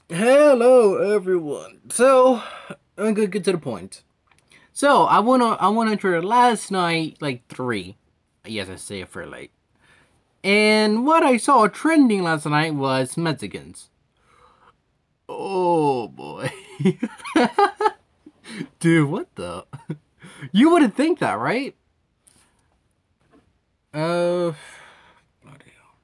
Hello, everyone. So, I'm gonna get to the point. So, I wanna enter last night, like 3. Yes, I say it for late. And what I saw trending last night was Mexicans. Oh, boy. Dude, what the? You wouldn't think that, right? Uh, bloody hell.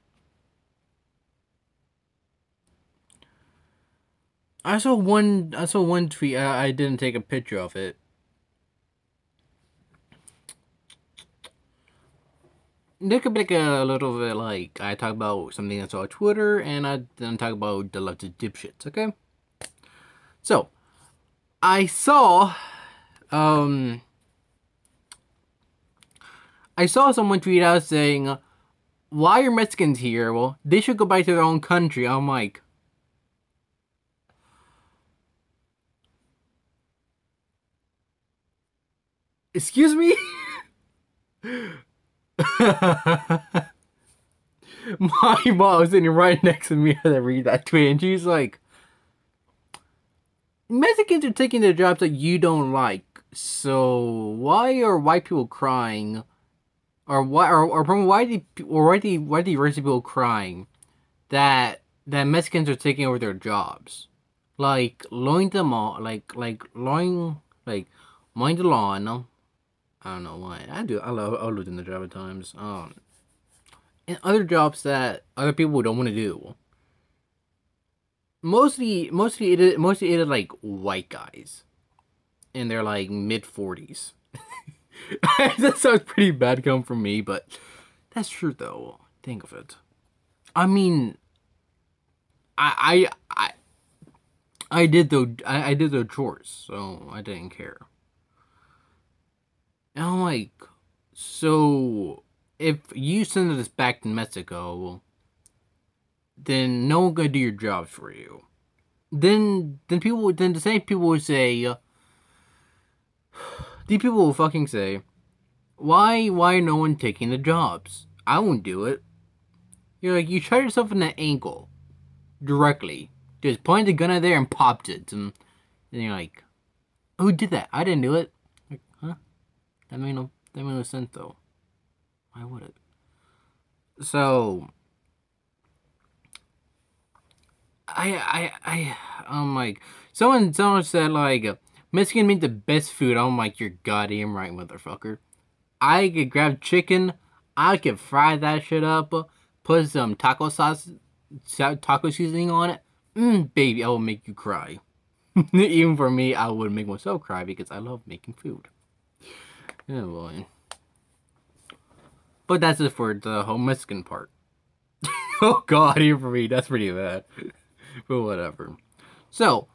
I saw one tweet, I didn't take a picture of it. There could be like a little bit like I talk about something I saw on Twitter, and I then talk about the left of dipshits. Okay, so I saw um I saw someone tweet out saying, "Why are Mexicans here? Well, they should go back to their own country." I'm like, excuse me. My mom was sitting right next to me as I read that tweet, and she's like, Mexicans are taking the jobs that you don't like. So why are white people crying? Or why or from why the rich people crying that Mexicans are taking over their jobs? Like lowing them all like lowing like mowing the lawn. I don't know why. I love doing the job at times. And other jobs that other people don't want to do. Mostly it is like white guys, and they're like mid 40s. That sounds pretty bad coming from me, but that's true though. Think of it. I mean, I I did the chores, so I didn't care. And I'm like, so if you send us back to Mexico, then no one gonna do your jobs for you. Then the same people would say, these people will fucking say, why no one taking the jobs? I won't do it. You're like, you shot yourself in the ankle directly. Just pointed the gun at there and popped it. And you're like, who did that? I didn't do it. Like, huh? That made no sense though. Why would it? So I'm like, someone said like, Mexican meat the best food. I'm like, you're goddamn right, motherfucker. I could grab chicken, I could fry that shit up, put some taco seasoning on it. Baby, I will make you cry. Even for me, I would make myself cry because I love making food. Oh boy. But that's it for the whole Mexican part. Oh god, even for me, that's pretty bad. But whatever. So,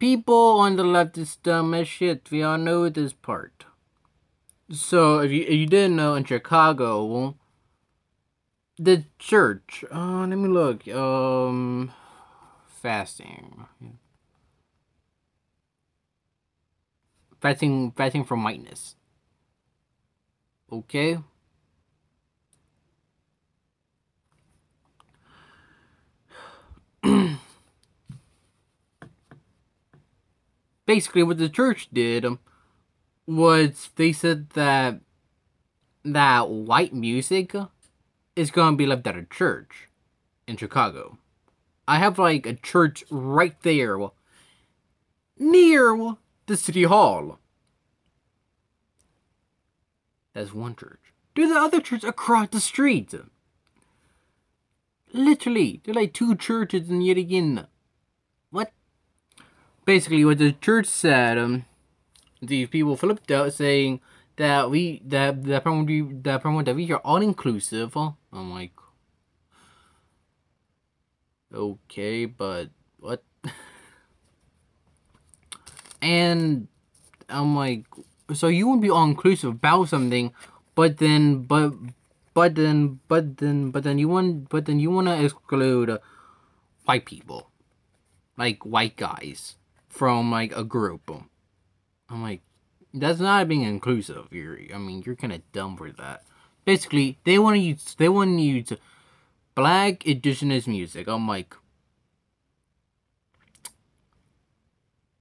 people on the left is dumb as shit. We all know this part. So, if you didn't know, in Chicago, the church. Let me look. Fasting. Fasting from whiteness. Okay. Basically, what the church did was they said that white music is gonna be left at a church in Chicago. I have like a church right there near the city hall. That's one church. There's the other church across the street. Literally, they're like 2 churches in yet again. What? Basically, what the church said, these people flipped out saying that that we are all inclusive. I'm like, okay, but what? And I'm like, so you wouldn't be all inclusive about something, but then you want to exclude white people, like white guys, from like a group. I'm like, that's not being inclusive. You're kind of dumb for that. Basically, they want to use black indigenous music. I'm like,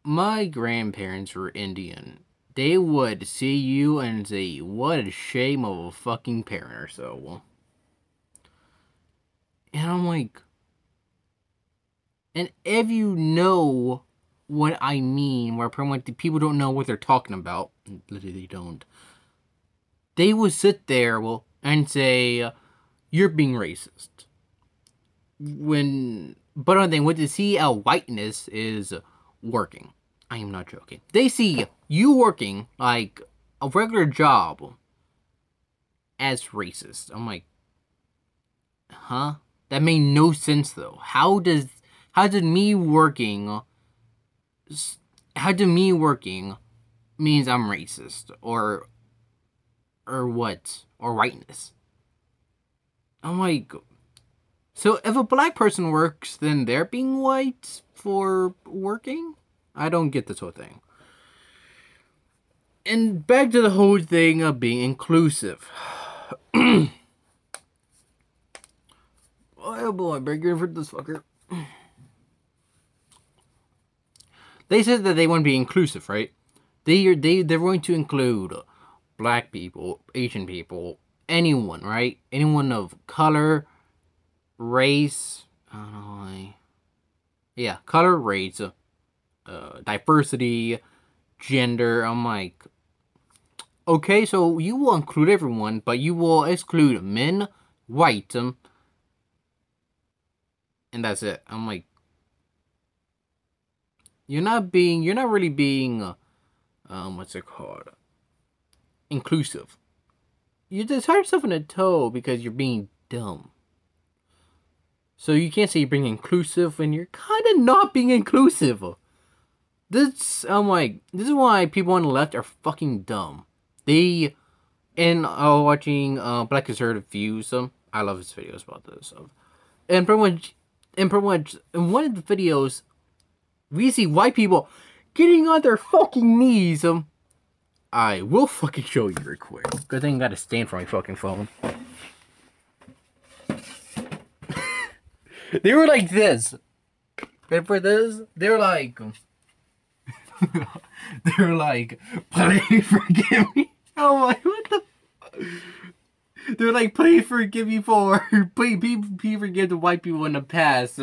my grandparents were Indian, they would see you and say, what a shame of a fucking parent or so. And I'm like, and if you know what I mean, where pretty much the people don't know what they're talking about, literally they don't, they would sit there and say, you're being racist. But one thing, what they see whiteness is working. I am not joking. They see you working like a regular job as racist. I'm like, huh? That made no sense though. How did me working means I'm racist or what? Or whiteness? I'm like, so if a black person works, then they're being white for working? I don't get this whole thing. And back to the whole thing of being inclusive. Oh boy, bigger for this fucker. They said that they want to be inclusive, right? They're going to include black people, Asian people, anyone, right? Anyone of color, race, I don't know, yeah, color, race, diversity, gender. I'm like, okay, so you will include everyone, but you will exclude men, white, and that's it. I'm like, you're not really being, what's it called? Inclusive. You just hurt yourself in the toe because you're being dumb. So you can't say you're being inclusive when you're kind of not being inclusive. I'm like, this is why people on the left are fucking dumb. Watching Black Conservative Views, I love his videos about this stuff. And pretty much in one of the videos, we see white people getting on their fucking knees. I will fucking show you real quick. Good thing I got to stand for my fucking phone. They were like this. And for this, they're like... they're like, please forgive me. Oh my, what the... They're like, please forgive me for... Please forgive the white people in the past.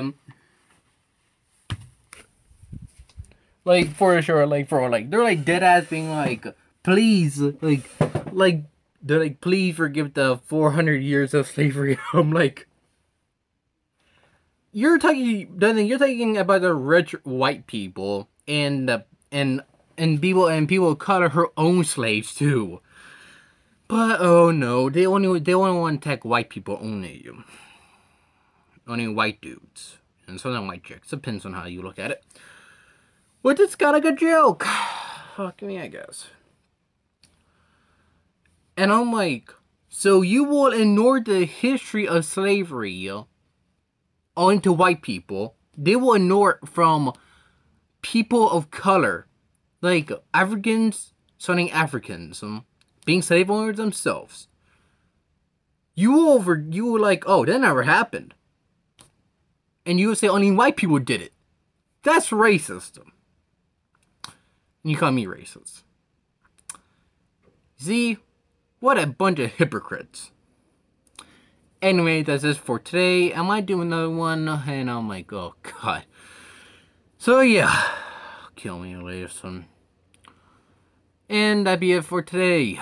Like, for sure, like, they're like dead ass being like, please, like, they're like, please forgive the 400 years of slavery. I'm like, you're talking about the rich white people and people of color, her own slaves too. But oh no, they only want to attack white people only white dudes and sometimes white chicks. Depends on how you look at it. Which is kind of a joke. Fuck me, I guess. And I'm like, so you will ignore the history of slavery onto white people. They will ignore it from people of color, like Africans, surrounding Africans, being slave owners themselves. You were like, oh, that never happened. And you would say only white people did it. That's racist. And you call me racist. See? What a bunch of hypocrites. Anyway, that's it for today. I might do another one, and I'm like, oh god. So yeah, kill me later, son. And that'd be it for today.